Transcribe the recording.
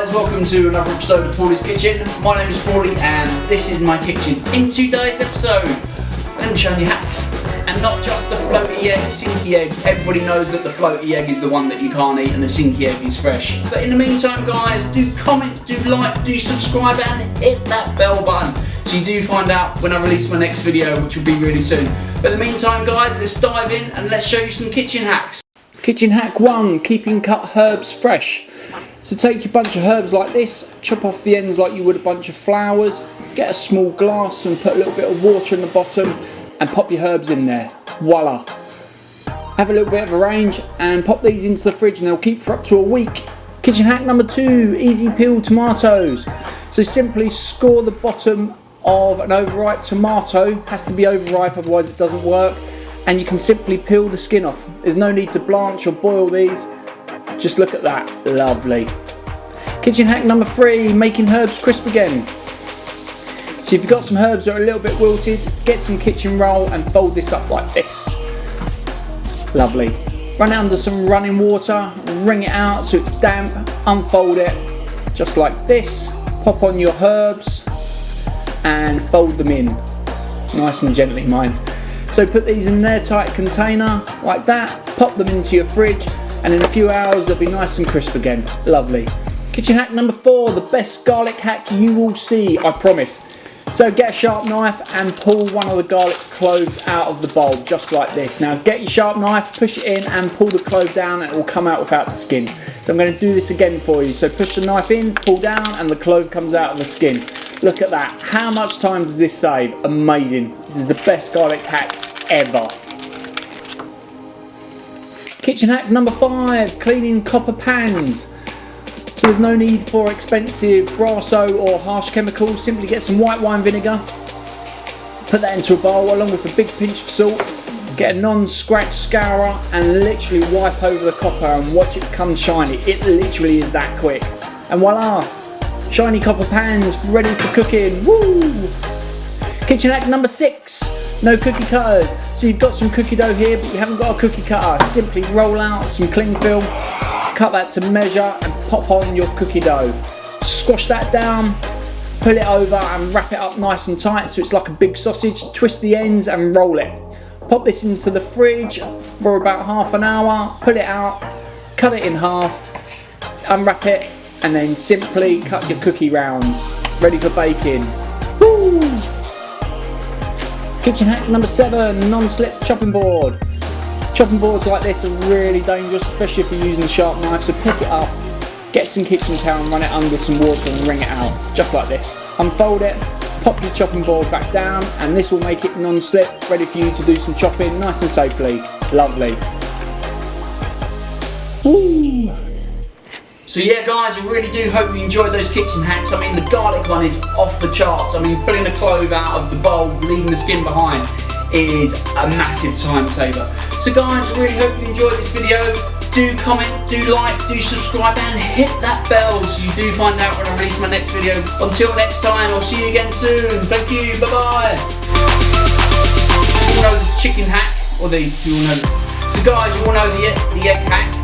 guys, welcome to another episode of Paulie's Kitchen. My name is Paulie and this is my kitchen. In today's episode, I'm going to be showing you hacks. And not just the floaty egg, sinky egg. Everybody knows that the floaty egg is the one that you can't eat and the sinky egg is fresh. But in the meantime guys, do comment, do like, do subscribe and hit that bell button so you do find out when I release my next video, which will be really soon. But in the meantime guys, let's dive in and let's show you some kitchen hacks. Kitchen hack 1, keeping cut herbs fresh. So take your bunch of herbs like this, chop off the ends like you would a bunch of flowers, get a small glass and put a little bit of water in the bottom and pop your herbs in there. Voila. Have a little bit of a range and pop these into the fridge and they'll keep for up to a week. Kitchen hack number 2, easy peel tomatoes. So simply score the bottom of an overripe tomato, has to be overripe otherwise it doesn't work, and you can simply peel the skin off. There's no need to blanch or boil these. Just look at that, lovely. Kitchen hack number 3, making herbs crisp again. So if you've got some herbs that are a little bit wilted, get some kitchen roll and fold this up like this. Lovely. Run it under some running water, wring it out so it's damp, unfold it just like this. Pop on your herbs and fold them in. Nice and gently, mind. So put these in an airtight container like that, pop them into your fridge, and in a few hours they'll be nice and crisp again. Lovely. Kitchen hack number 4, the best garlic hack you will see, I promise. So get a sharp knife and pull one of the garlic cloves out of the bowl, just like this. Now get your sharp knife, push it in and pull the clove down and it will come out without the skin. So I'm going to do this again for you. So push the knife in, pull down and the clove comes out of the skin. Look at that. How much time does this save? Amazing. This is the best garlic hack ever. Kitchen hack number 5, cleaning copper pans. So there's no need for expensive Brasso or harsh chemicals, simply get some white wine vinegar, put that into a bowl along with a big pinch of salt, get a non-scratch scourer and literally wipe over the copper and watch it become shiny. It literally is that quick. And voila, shiny copper pans ready for cooking. Woo! Kitchen hack number 6, no cookie cutters. So you've got some cookie dough here but you haven't got a cookie cutter, simply roll out some cling film, cut that to measure and pop on your cookie dough. Squash that down, pull it over and wrap it up nice and tight so it's like a big sausage. Twist the ends and roll it. Pop this into the fridge for about half an hour, pull it out, cut it in half, unwrap it and then simply cut your cookie rounds. Ready for baking. Woo! Kitchen hack number 7, non-slip chopping board. Chopping boards like this are really dangerous, especially if you're using a sharp knife, so pick it up, get some kitchen towel and run it under some water and wring it out, just like this. Unfold it, pop your chopping board back down, and this will make it non-slip, ready for you to do some chopping nice and safely. Lovely. Woo! So yeah guys, I really do hope you enjoyed those kitchen hacks. I mean the garlic one is off the charts. I mean pulling the clove out of the bowl, leaving the skin behind is a massive time saver. So guys, I really hope you enjoyed this video. Do comment, do like, do subscribe and hit that bell so you do find out when I release my next video. Until next time, I'll see you again soon. Thank you, bye bye. You all know the chicken hack, or you all know. So guys, you all know the egg hack.